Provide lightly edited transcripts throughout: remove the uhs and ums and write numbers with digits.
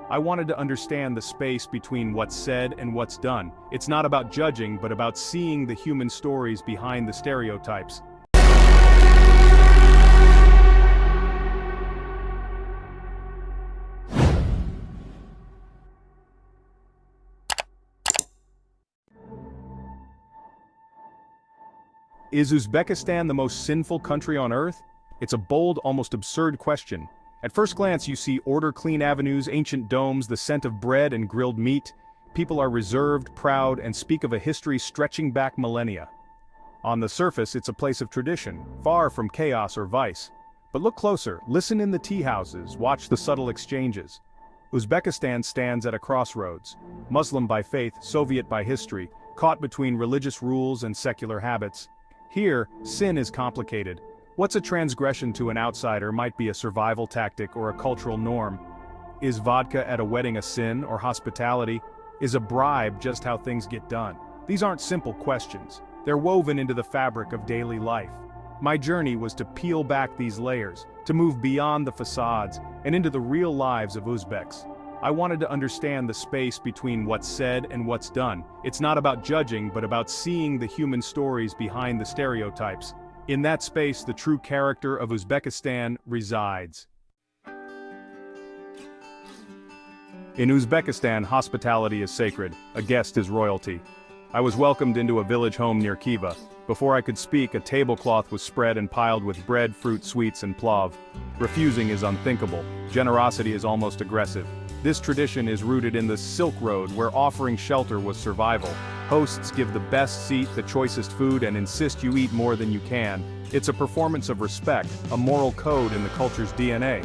I wanted to understand the space between what's said and what's done. It's not about judging, but about seeing the human stories behind the stereotypes. Is Uzbekistan the most sinful country on earth? It's a bold, almost absurd question. At first glance you see order-clean avenues, ancient domes, the scent of bread and grilled meat. People are reserved, proud, and speak of a history stretching back millennia. On the surface it's a place of tradition, far from chaos or vice. But look closer, listen in the tea houses, watch the subtle exchanges. Uzbekistan stands at a crossroads. Muslim by faith, Soviet by history, caught between religious rules and secular habits. Here, sin is complicated. What's a transgression to an outsider might be a survival tactic or a cultural norm. Is vodka at a wedding a sin or hospitality? Is a bribe just how things get done? These aren't simple questions. They're woven into the fabric of daily life. My journey was to peel back these layers, to move beyond the facades and into the real lives of Uzbeks. I wanted to understand the space between what's said and what's done. It's not about judging, but about seeing the human stories behind the stereotypes. In that space, the true character of Uzbekistan resides. In Uzbekistan, hospitality is sacred. A guest is royalty. I was welcomed into a village home near Khiva. Before I could speak, a tablecloth was spread and piled with bread, fruit, sweets, and plov. Refusing is unthinkable. Generosity is almost aggressive. This tradition is rooted in the Silk Road, where offering shelter was survival. Hosts give the best seat, the choicest food, and insist you eat more than you can. It's a performance of respect, a moral code in the culture's DNA.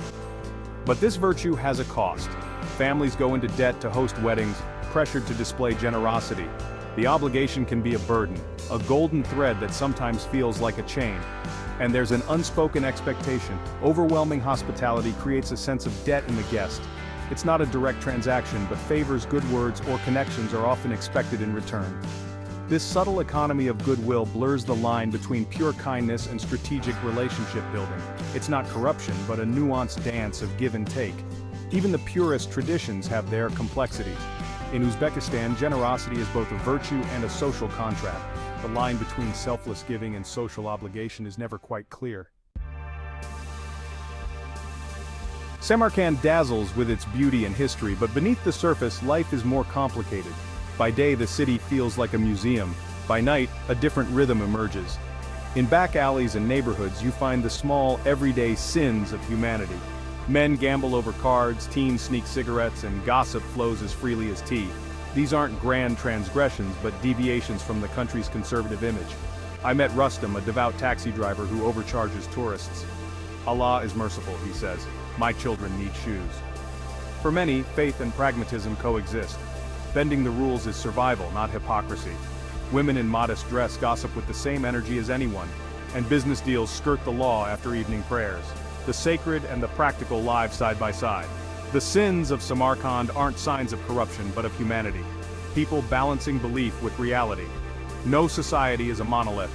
But this virtue has a cost. Families go into debt to host weddings, pressured to display generosity. The obligation can be a burden, a golden thread that sometimes feels like a chain. And there's an unspoken expectation. Overwhelming hospitality creates a sense of debt in the guest. It's not a direct transaction, but favors, good words, or connections are often expected in return. This subtle economy of goodwill blurs the line between pure kindness and strategic relationship building. It's not corruption, but a nuanced dance of give and take. Even the purest traditions have their complexities. In Uzbekistan, generosity is both a virtue and a social contract. The line between selfless giving and social obligation is never quite clear. Samarkand dazzles with its beauty and history, but beneath the surface, life is more complicated. By day, the city feels like a museum. By night, a different rhythm emerges. In back alleys and neighborhoods, you find the small, everyday sins of humanity. Men gamble over cards, teens sneak cigarettes, and gossip flows as freely as tea. These aren't grand transgressions, but deviations from the country's conservative image. I met Rustam, a devout taxi driver who overcharges tourists. Allah is merciful, he says. My children need shoes. For many, faith and pragmatism coexist. Bending the rules is survival, not hypocrisy. Women in modest dress gossip with the same energy as anyone, and business deals skirt the law after evening prayers. The sacred and the practical live side by side. The sins of Samarkand aren't signs of corruption, but of humanity. People balancing belief with reality. No society is a monolith.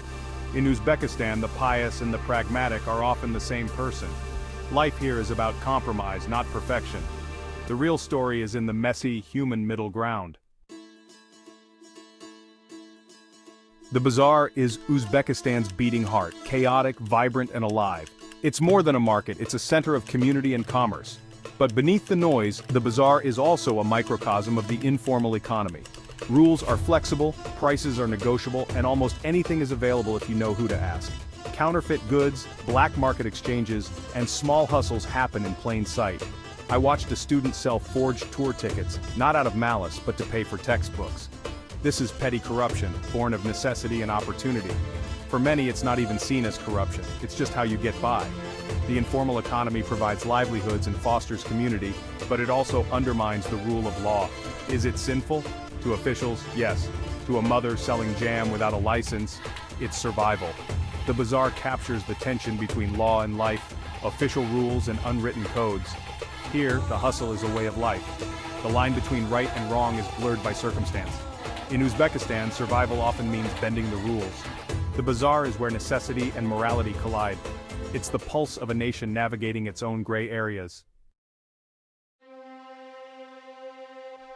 In Uzbekistan, the pious and the pragmatic are often the same person. Life here is about compromise, not perfection. The real story is in the messy, human middle ground. The bazaar is Uzbekistan's beating heart, chaotic, vibrant, and alive. It's more than a market, it's a center of community and commerce. But beneath the noise, the bazaar is also a microcosm of the informal economy. Rules are flexible, prices are negotiable, and almost anything is available if you know who to ask. Counterfeit goods, black market exchanges, and small hustles happen in plain sight. I watched a student sell forged tour tickets, not out of malice, but to pay for textbooks. This is petty corruption, born of necessity and opportunity. For many, it's not even seen as corruption, it's just how you get by. The informal economy provides livelihoods and fosters community, but it also undermines the rule of law. Is it sinful? To officials, yes. To a mother selling jam without a license, it's survival. The bazaar captures the tension between law and life, official rules and unwritten codes. Here, the hustle is a way of life. The line between right and wrong is blurred by circumstance. In Uzbekistan, survival often means bending the rules. The bazaar is where necessity and morality collide. It's the pulse of a nation navigating its own gray areas.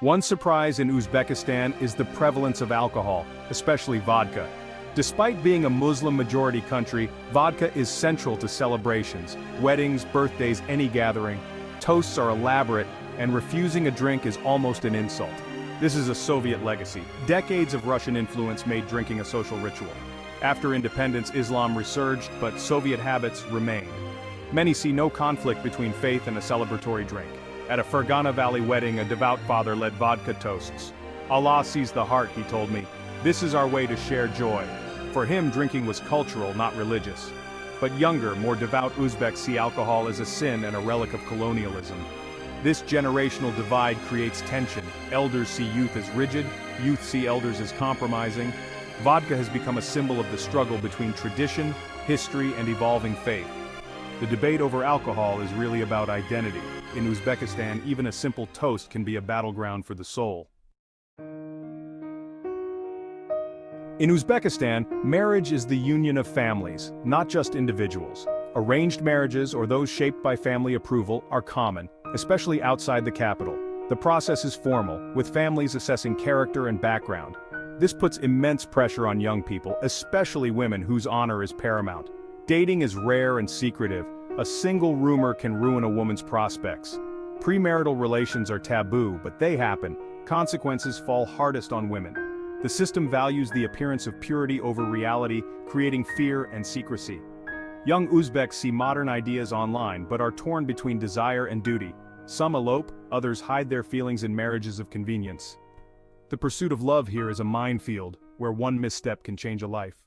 One surprise in Uzbekistan is the prevalence of alcohol, especially vodka. Despite being a Muslim-majority country, vodka is central to celebrations, weddings, birthdays, any gathering. Toasts are elaborate, and refusing a drink is almost an insult. This is a Soviet legacy. Decades of Russian influence made drinking a social ritual. After independence, Islam resurged, but Soviet habits remained. Many see no conflict between faith and a celebratory drink. At a Fergana Valley wedding, a devout father led vodka toasts. Allah sees the heart, he told me. This is our way to share joy. For him, drinking was cultural, not religious. But younger, more devout Uzbeks see alcohol as a sin and a relic of colonialism. This generational divide creates tension. Elders see youth as rigid, youth see elders as compromising. Vodka has become a symbol of the struggle between tradition, history, and evolving faith. The debate over alcohol is really about identity. In Uzbekistan, even a simple toast can be a battleground for the soul. In Uzbekistan, marriage is the union of families, not just individuals. Arranged marriages, or those shaped by family approval, are common, especially outside the capital. The process is formal, with families assessing character and background. This puts immense pressure on young people, especially women whose honor is paramount. Dating is rare and secretive. A single rumor can ruin a woman's prospects. Premarital relations are taboo, but they happen. Consequences fall hardest on women. The system values the appearance of purity over reality, creating fear and secrecy. Young Uzbeks see modern ideas online but are torn between desire and duty. Some elope, others hide their feelings in marriages of convenience. The pursuit of love here is a minefield, where one misstep can change a life.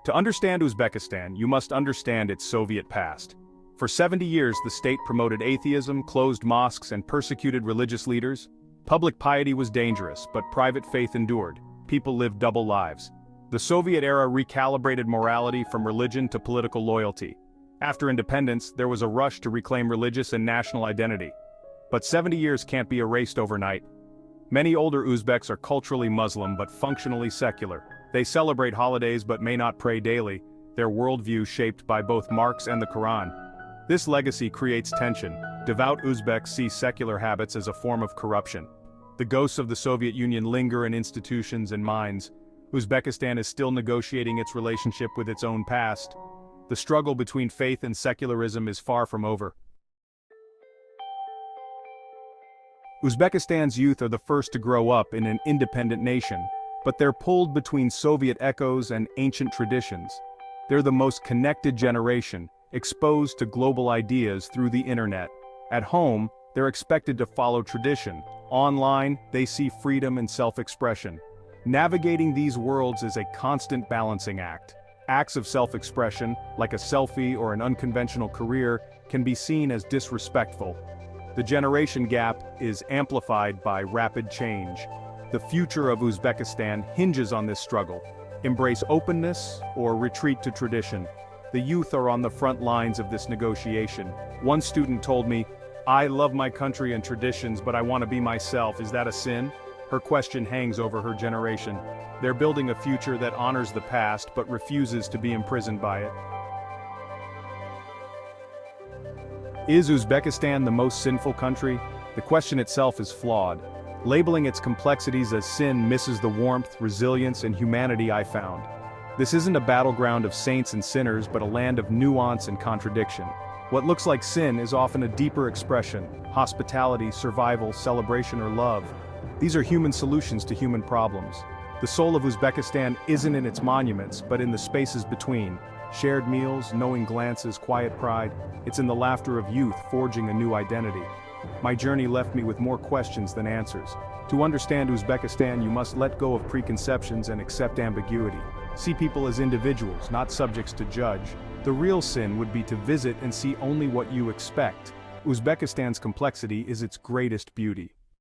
To understand Uzbekistan, you must understand its Soviet past. For 70 years, the state promoted atheism, closed mosques, and persecuted religious leaders. Public piety was dangerous, but private faith endured. People lived double lives. The Soviet era recalibrated morality from religion to political loyalty. After independence, there was a rush to reclaim religious and national identity. But 70 years can't be erased overnight. Many older Uzbeks are culturally Muslim but functionally secular. They celebrate holidays but may not pray daily, their worldview shaped by both Marx and the Quran. This legacy creates tension. Devout Uzbeks see secular habits as a form of corruption. The ghosts of the Soviet Union linger in institutions and minds. Uzbekistan is still negotiating its relationship with its own past. The struggle between faith and secularism is far from over. Uzbekistan's youth are the first to grow up in an independent nation, but they're pulled between Soviet echoes and ancient traditions. They're the most connected generation, exposed to global ideas through the internet. At home, they're expected to follow tradition. Online, they see freedom and self-expression. Navigating these worlds is a constant balancing act. Acts of self-expression, like a selfie or an unconventional career, can be seen as disrespectful. The generation gap is amplified by rapid change. The future of Uzbekistan hinges on this struggle. Embrace openness or retreat to tradition. The youth are on the front lines of this negotiation. One student told me, "I love my country and traditions, but I want to be myself. Is that a sin?" Her question hangs over her generation. They're building a future that honors the past but refuses to be imprisoned by it. Is Uzbekistan the most sinful country? The question itself is flawed. Labeling its complexities as sin misses the warmth, resilience, and humanity I found. This isn't a battleground of saints and sinners, but a land of nuance and contradiction. What looks like sin is often a deeper expression: hospitality, survival, celebration, or love. These are human solutions to human problems. The soul of Uzbekistan isn't in its monuments, but in the spaces between. Shared meals, knowing glances, quiet pride. It's in the laughter of youth forging a new identity. My journey left me with more questions than answers. To understand Uzbekistan, you must let go of preconceptions and accept ambiguity. See people as individuals, not subjects to judge. The real sin would be to visit and see only what you expect. Uzbekistan's complexity is its greatest beauty.